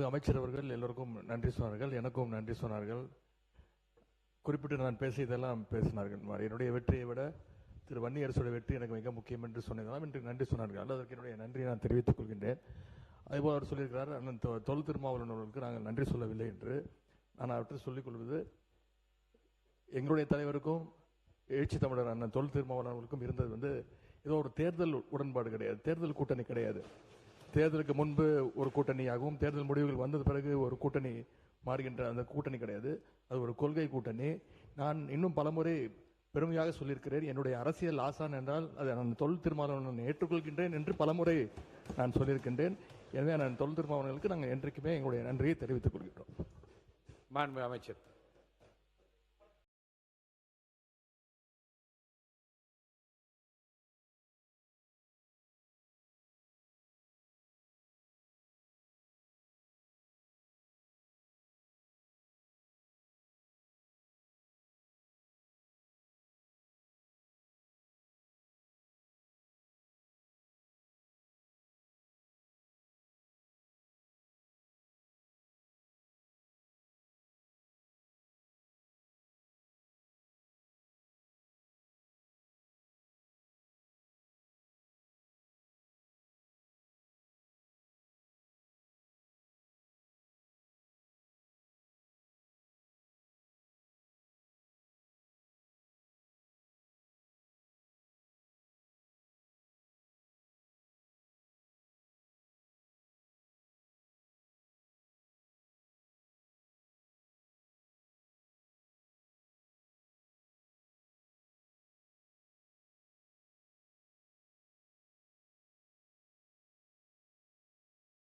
அமைச்சர் அவர்கள் எல்லோருக்கும் நன்றி சொன்னார்கள், எனக்கும் நன்றி சொன்னார்கள். குறிப்பிட்டு நான் பேசியதெல்லாம் பேசினார்கள். என்னுடைய வெற்றியை விட திரு வன்னியரசுடைய வெற்றி எனக்கு மிக முக்கியம் என்று சொன்னதெல்லாம் இன்று நன்றி சொன்னார்கள். அதற்கு என்னுடைய நன்றியை நான் தெரிவித்துக் கொள்கின்றேன். அதேபோல் அவர் சொல்லியிருக்கிறார், அண்ணன் தொல் திருமாவளவன் அவர்களுக்கு நாங்கள் நன்றி சொல்லவில்லை என்று. நான் அவற்றை சொல்லிக் கொள்வது, எங்களுடைய தலைவருக்கும் எழுச்சி தமிழர் அண்ணன் தொல் திருமாவளவன் அவர்களுக்கும் இருந்தது ஏதோ ஒரு தேர்தல் உடன்பாடு கிடையாது, தேர்தல் கூட்டணி கிடையாது. தேர்தலுக்கு முன்பு ஒரு கூட்டணியாகவும் தேர்தல் முடிவுகள் வந்தது பிறகு ஒரு கூட்டணி மாறுகின்ற அந்த கூட்டணி கிடையாது. அது ஒரு கொள்கை கூட்டணி. நான் இன்னும் பலமுறை பெருமையாக சொல்லியிருக்கிறேன், என்னுடைய அரசியல் ஆசான் என்றால் அதை நான் தொல் திருமாவளவன் ஏற்றுக்கொள்கின்றேன் என்று பலமுறை நான் சொல்லியிருக்கின்றேன். எனவே நான் தொல் திருமாவளவனுக்கு நாங்கள் என்றைக்குமே எங்களுடைய நன்றியை தெரிவித்துக் கொள்கிறோம். மாண்புமிகு அமைச்சர்.